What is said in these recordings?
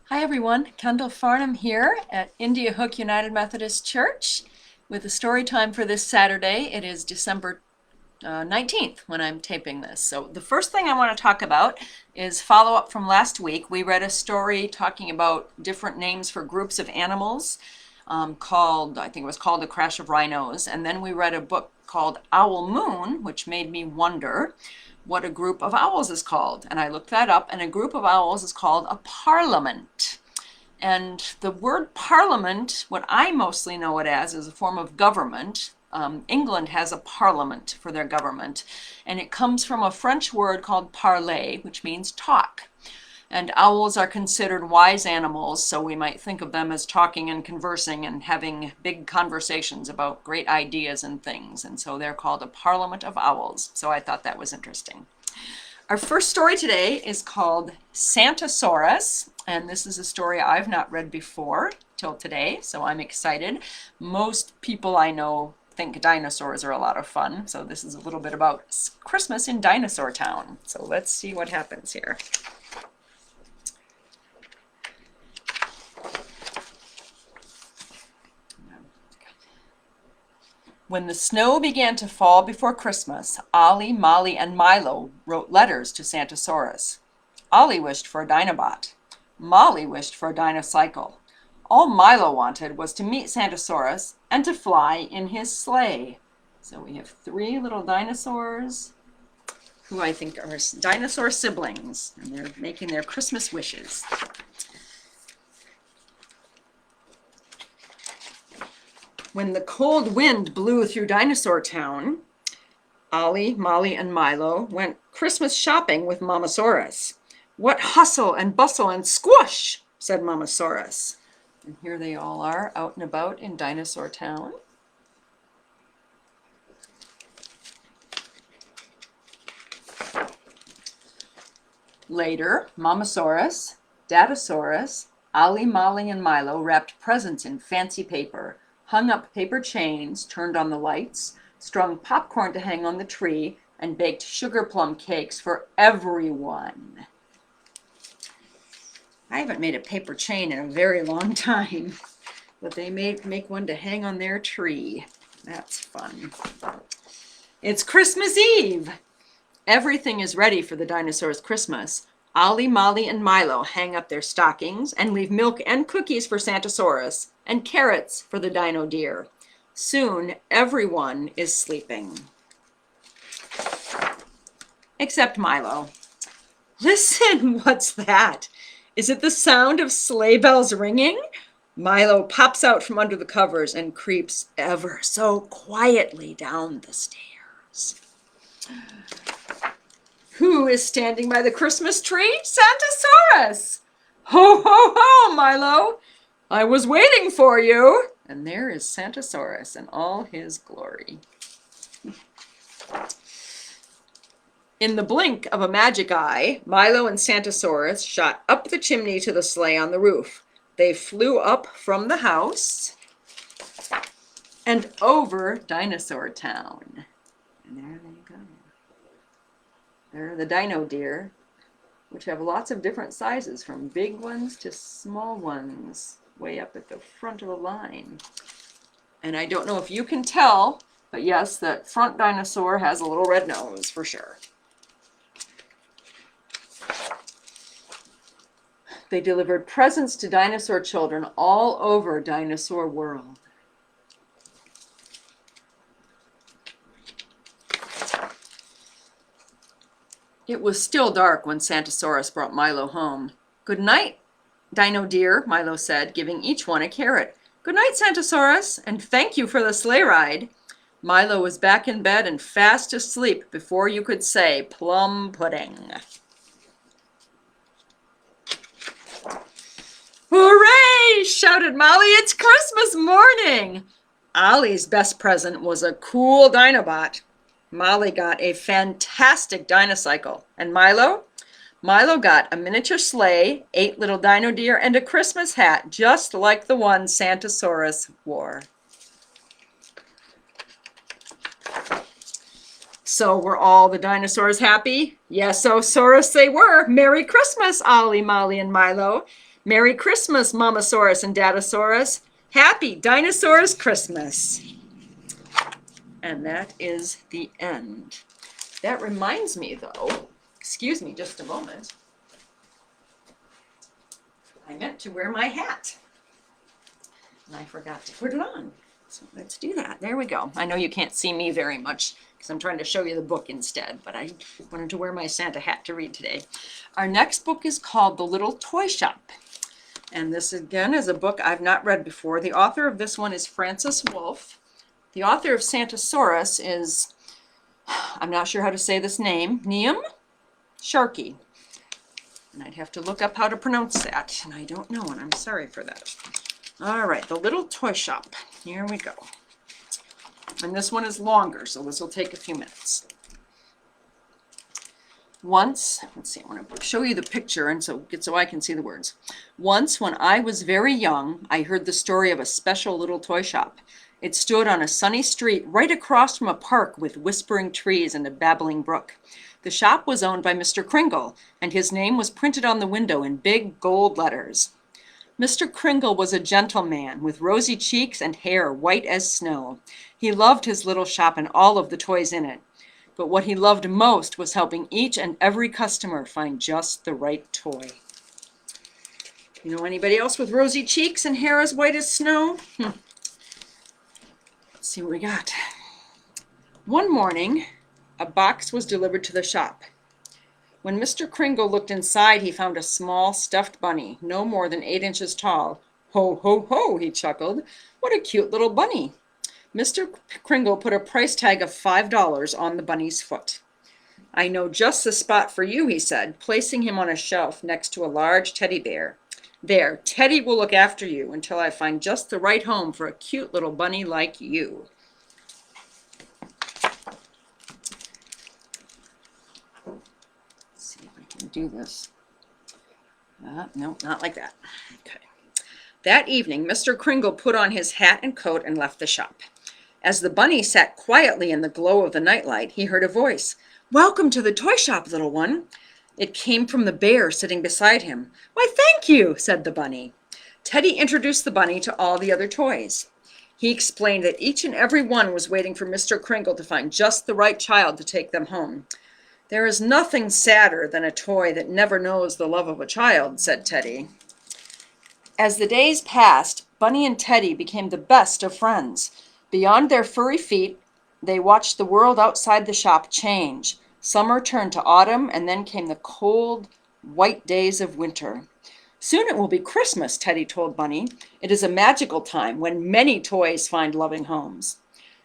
Hi everyone, Kendall Farnum here at India Hook United Methodist Church with a story time for this Saturday. It is December 19th when I'm taping this. So the first thing I want to talk about is follow up from last week. We read a story talking about different names for groups of animals I think it was called The Crash of Rhinos. And then we read a book called Owl Moon, which made me wonder what a group of owls is called. And I looked that up, and a group of owls is called a parliament. And the word parliament, what I mostly know it as, is a form of government. England has a parliament for their government, and it comes from a French word called parler, which means talk. And owls are considered wise animals, so we might think of them as talking and conversing and having big conversations about great ideas and things. And so they're called a parliament of owls. So I thought that was interesting. Our first story today is called Santosaurus, and this is a story I've not read before till today, so I'm excited. Most people I know think dinosaurs are a lot of fun, so this is a little bit about Christmas in Dinosaur Town. So let's see what happens here. When the snow began to fall before Christmas, Ollie, Molly, and Milo wrote letters to Santosaurus. Ollie wished for a Dinobot. Molly wished for a Dinocycle. All Milo wanted was to meet Santosaurus and to fly in his sleigh. So we have three little dinosaurs who I think are dinosaur siblings, and they're making their Christmas wishes. When the cold wind blew through Dinosaur Town, Ollie, Molly, and Milo went Christmas shopping with Mamasaurus. What hustle and bustle and squash, said Mamasaurus. And here they all are out and about in Dinosaur Town. Later, Mamasaurus, Dadasaurus, Ollie, Molly, and Milo wrapped presents in fancy paper, hung up paper chains, turned on the lights, strung popcorn to hang on the tree, and baked sugar plum cakes for everyone. I haven't made a paper chain in a very long time, but they make one to hang on their tree. That's fun. It's Christmas Eve. Everything is ready for the dinosaurs' Christmas. Ollie, Molly, and Milo hang up their stockings and leave milk and cookies for Santosaurus and carrots for the dino deer. Soon, everyone is sleeping. Except Milo. Listen, what's that? Is it the sound of sleigh bells ringing? Milo pops out from under the covers and creeps ever so quietly down the stairs. Who is standing by the Christmas tree? Santosaurus! Ho, ho, ho, Milo! I was waiting for you! And there is Santosaurus in all his glory. In the blink of a magic eye, Milo and Santosaurus shot up the chimney to the sleigh on the roof. They flew up from the house and over Dinosaur Town. And there they go. They're the dino deer, which have lots of different sizes, from big ones to small ones, way up at the front of the line. And I don't know if you can tell, but yes, that front dinosaur has a little red nose for sure. They delivered presents to dinosaur children all over Dinosaur World. It was still dark when Santosaurus brought Milo home. Good night, Dino dear, Milo said, giving each one a carrot. Good night, Santosaurus, and thank you for the sleigh ride. Milo was back in bed and fast asleep before you could say plum pudding. Hooray! Shouted Molly. It's Christmas morning! Ollie's best present was a cool Dinobot. Molly got a fantastic Dinocycle. And Milo? Milo got a miniature sleigh, 8 little dino deer, and a Christmas hat, just like the one Santosaurus wore. So were all the dinosaurs happy? Yes, Saurus they were. Merry Christmas, Ollie, Molly, and Milo. Merry Christmas, Mamasaurus and Dadasaurus. Happy Dinosaurs Christmas. And that is the end. That reminds me, though, excuse me just a moment, I meant to wear my hat, and I forgot to put it on. So let's do that. There we go. I know you can't see me very much because I'm trying to show you the book instead, but I wanted to wear my Santa hat to read today. Our next book is called The Little Toy Shop. And this, again, is a book I've not read before. The author of this one is Francis Wolff. The author of Santasaurus is, I'm not sure how to say this name, Neum Sharkey. And I'd have to look up how to pronounce that, and I don't know, and I'm sorry for that. All right, The Little Toy Shop. Here we go. And this one is longer, so this will take a few minutes. Once, let's see, I want to show you the picture and so I can see the words. Once, when I was very young, I heard the story of a special little toy shop. It stood on a sunny street right across from a park with whispering trees and a babbling brook. The shop was owned by Mr. Kringle, and his name was printed on the window in big gold letters. Mr. Kringle was a gentleman with rosy cheeks and hair white as snow. He loved his little shop and all of the toys in it. But what he loved most was helping each and every customer find just the right toy. You know anybody else with rosy cheeks and hair as white as snow? Let's see what we got. One morning, a box was delivered to the shop. When Mr. Kringle looked inside, he found a small stuffed bunny, no more than 8 inches tall. Ho, ho, ho, he chuckled. What a cute little bunny. Mr. Kringle put a price tag of $5 on the bunny's foot. I know just the spot for you, he said, placing him on a shelf next to a large teddy bear. There, Teddy will look after you until I find just the right home for a cute little bunny like you. Let's see if I can do this. No, not like that. Okay. That evening, Mr. Kringle put on his hat and coat and left the shop. As the bunny sat quietly in the glow of the nightlight, he heard a voice. Welcome to the toy shop, little one. It came from the bear sitting beside him. Why, thank you, said the bunny. Teddy introduced the bunny to all the other toys. He explained that each and every one was waiting for Mr. Kringle to find just the right child to take them home. There is nothing sadder than a toy that never knows the love of a child, said Teddy. As the days passed, Bunny and Teddy became the best of friends. Beyond their furry feet, they watched the world outside the shop change. Summer turned to autumn, and then came the cold, white days of winter. Soon it will be Christmas, Teddy told Bunny. It is a magical time when many toys find loving homes.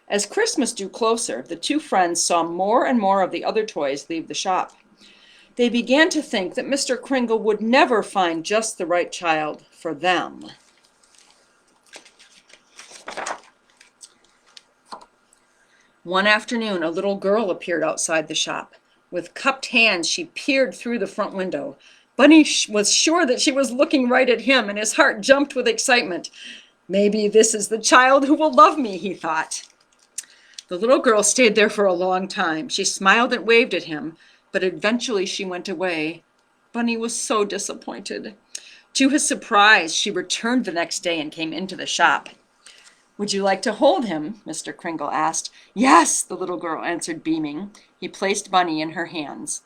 As Christmas drew closer, the two friends saw more and more of the other toys leave the shop. They began to think that Mr. Kringle would never find just the right child for them. One afternoon, a little girl appeared outside the shop. With cupped hands, she peered through the front window. Bunny was sure that she was looking right at him, and his heart jumped with excitement. Maybe this is the child who will love me, he thought. The little girl stayed there for a long time. She smiled and waved at him, but eventually she went away. Bunny was so disappointed. To his surprise, she returned the next day and came into the shop. Would you like to hold him? Mr. Kringle asked. Yes, the little girl answered, beaming. He placed Bunny in her hands.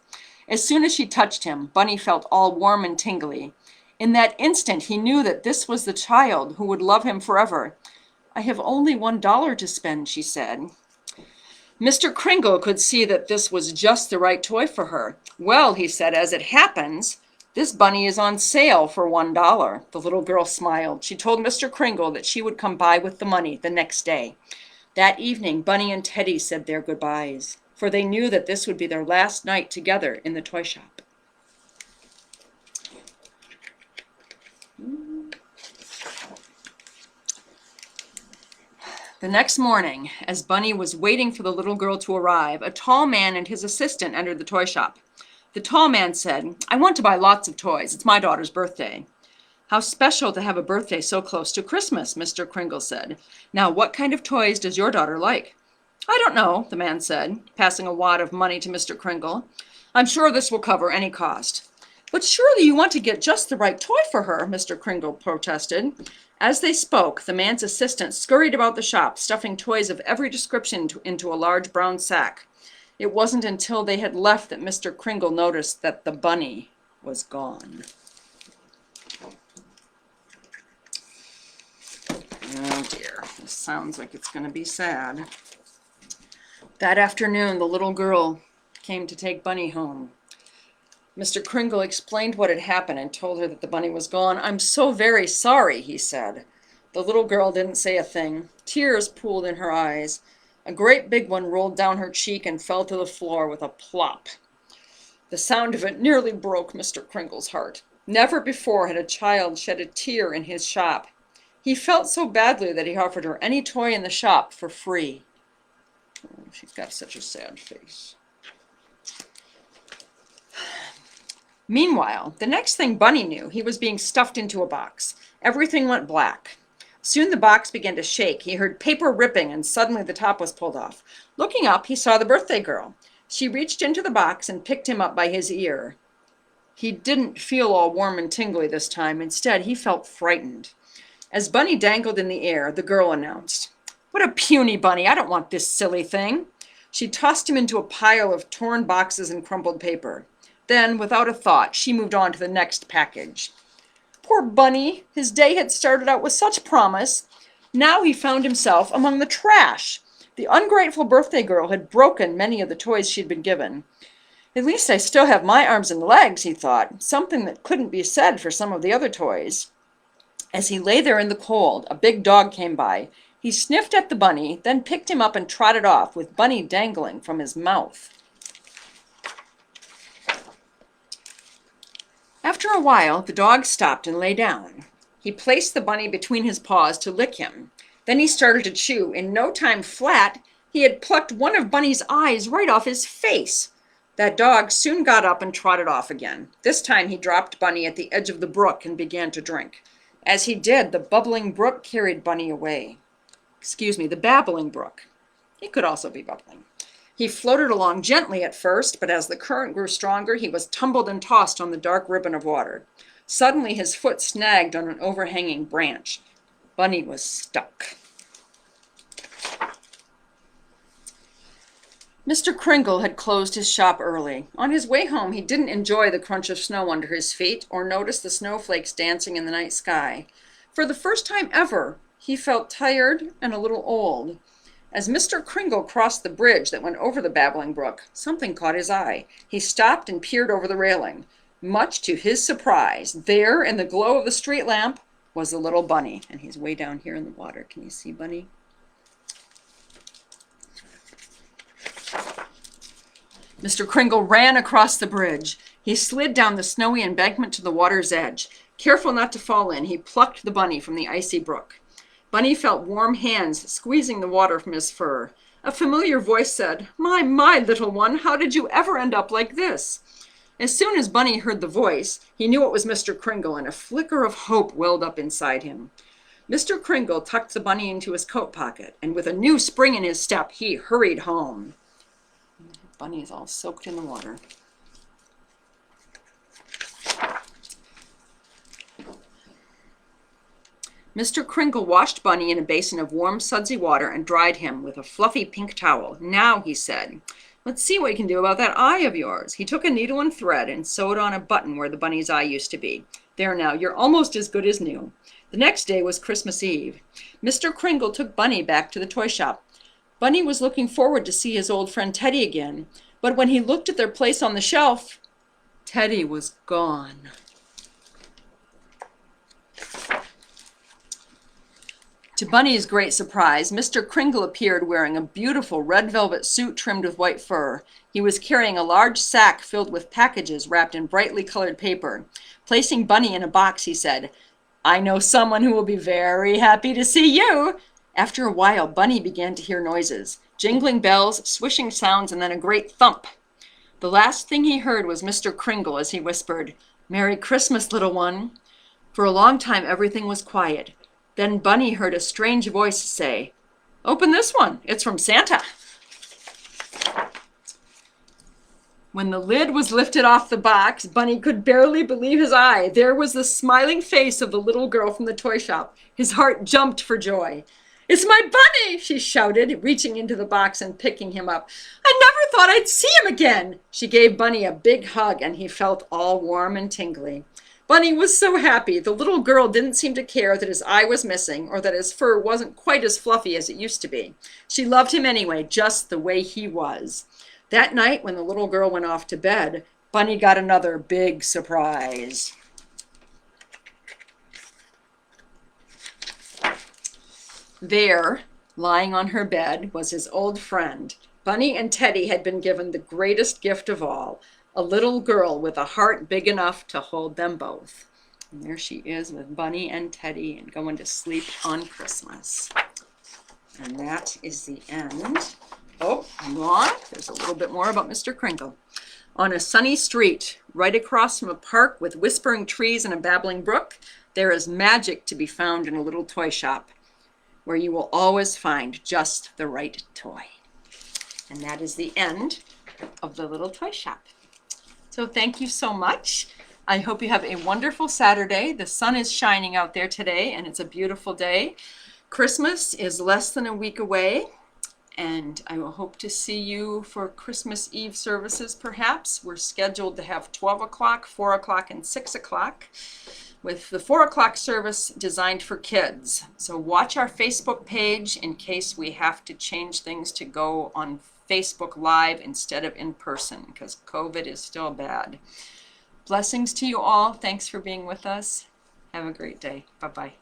As soon as she touched him, Bunny felt all warm and tingly. In that instant, he knew that this was the child who would love him forever. I have only $1 to spend, she said. Mr. Kringle could see that this was just the right toy for her. Well, he said, as it happens, this bunny is on sale for $1. The little girl smiled. She told Mr. Kringle that she would come by with the money the next day. That evening, Bunny and Teddy said their goodbyes, for they knew that this would be their last night together in the toy shop. The next morning, as Bunny was waiting for the little girl to arrive, a tall man and his assistant entered the toy shop. The tall man said, I want to buy lots of toys. It's my daughter's birthday. How special to have a birthday so close to Christmas, Mr. Kringle said. Now, what kind of toys does your daughter like? I don't know, the man said, passing a wad of money to Mr. Kringle. I'm sure this will cover any cost. But surely you want to get just the right toy for her, Mr. Kringle protested. As they spoke, the man's assistant scurried about the shop, stuffing toys of every description into a large brown sack. It wasn't until they had left that Mr. Kringle noticed that the bunny was gone. Oh dear, this sounds like it's going to be sad. That afternoon, the little girl came to take Bunny home. Mr. Kringle explained what had happened and told her that the bunny was gone. "I'm so very sorry," he said. The little girl didn't say a thing. Tears pooled in her eyes. A great big one rolled down her cheek and fell to the floor with a plop. The sound of it nearly broke Mr. Kringle's heart. Never before had a child shed a tear in his shop. He felt so badly that he offered her any toy in the shop for free. Oh, she's got such a sad face. Meanwhile, the next thing Bunny knew, he was being stuffed into a box. Everything went black. Soon the box began to shake. He heard paper ripping, and suddenly the top was pulled off. Looking up, he saw the birthday girl. She reached into the box and picked him up by his ear. He didn't feel all warm and tingly this time. Instead, he felt frightened. As Bunny dangled in the air, the girl announced, "What a puny bunny! I don't want this silly thing." She tossed him into a pile of torn boxes and crumpled paper. Then, without a thought, she moved on to the next package. Poor Bunny! His day had started out with such promise. Now he found himself among the trash. The ungrateful birthday girl had broken many of the toys she'd been given. "At least I still have my arms and legs," he thought, something that couldn't be said for some of the other toys. As he lay there in the cold, a big dog came by. He sniffed at the bunny, then picked him up and trotted off, with Bunny dangling from his mouth. After a while, the dog stopped and lay down. He placed the bunny between his paws to lick him. Then he started to chew. In no time flat, he had plucked one of Bunny's eyes right off his face. That dog soon got up and trotted off again. This time he dropped Bunny at the edge of the brook and began to drink. As he did, the bubbling brook carried Bunny away. The babbling brook. It could also be bubbling. He floated along gently at first, but as the current grew stronger, he was tumbled and tossed on the dark ribbon of water. Suddenly, his foot snagged on an overhanging branch. Bunny was stuck. Mr. Kringle had closed his shop early. On his way home, he didn't enjoy the crunch of snow under his feet or notice the snowflakes dancing in the night sky. For the first time ever, he felt tired and a little old. As Mr. Kringle crossed the bridge that went over the babbling brook, something caught his eye. He stopped and peered over the railing. Much to his surprise, there in the glow of the street lamp was the little bunny. And he's way down here in the water. Can you see Bunny? Mr. Kringle ran across the bridge. He slid down the snowy embankment to the water's edge. Careful not to fall in, he plucked the bunny from the icy brook. Bunny felt warm hands squeezing the water from his fur. A familiar voice said, my, little one, how did you ever end up like this?" As soon as Bunny heard the voice, he knew it was Mr. Kringle, and a flicker of hope welled up inside him. Mr. Kringle tucked the bunny into his coat pocket, and with a new spring in his step, he hurried home. Bunny is all soaked in the water. Mr. Kringle washed Bunny in a basin of warm, sudsy water and dried him with a fluffy pink towel. "Now," he said, "let's see what you can do about that eye of yours." He took a needle and thread and sewed on a button where the bunny's eye used to be. "There now, you're almost as good as new." The next day was Christmas Eve. Mr. Kringle took Bunny back to the toy shop. Bunny was looking forward to see his old friend Teddy again, but when he looked at their place on the shelf, Teddy was gone. To Bunny's great surprise, Mr. Kringle appeared wearing a beautiful red velvet suit trimmed with white fur. He was carrying a large sack filled with packages wrapped in brightly colored paper. Placing Bunny in a box, he said, "I know someone who will be very happy to see you." After a while, Bunny began to hear noises, jingling bells, swishing sounds, and then a great thump. The last thing he heard was Mr. Kringle as he whispered, "Merry Christmas, little one." For a long time, everything was quiet. Then Bunny heard a strange voice say, "Open this one. It's from Santa." When the lid was lifted off the box, Bunny could barely believe his eye. There was the smiling face of the little girl from the toy shop. His heart jumped for joy. "It's my Bunny!" she shouted, reaching into the box and picking him up. "I never thought I'd see him again." She gave Bunny a big hug, and he felt all warm and tingly. Bunny was so happy. The little girl didn't seem to care that his eye was missing or that his fur wasn't quite as fluffy as it used to be. She loved him anyway, just the way he was. That night, when the little girl went off to bed, Bunny got another big surprise. There, lying on her bed, was his old friend. Bunny and Teddy had been given the greatest gift of all, a little girl with a heart big enough to hold them both. And there she is with Bunny and Teddy and going to sleep on Christmas. And that is the end. Oh, I'm wrong. There's a little bit more about Mr. Kringle. On a sunny street, right across from a park with whispering trees and a babbling brook, there is magic to be found in a little toy shop, where you will always find just the right toy. And that is the end of the little toy shop. So thank you so much. I hope you have a wonderful Saturday. The sun is shining out there today, and it's a beautiful day. Christmas is less than a week away, and I will hope to see you for Christmas Eve services perhaps. We're scheduled to have 12 o'clock, 4 o'clock, and 6 o'clock, with the 4 o'clock service designed for kids. So watch our Facebook page in case we have to change things to go on Facebook Live instead of in person, because COVID is still bad. Blessings to you all. Thanks for being with us. Have a great day. Bye-bye.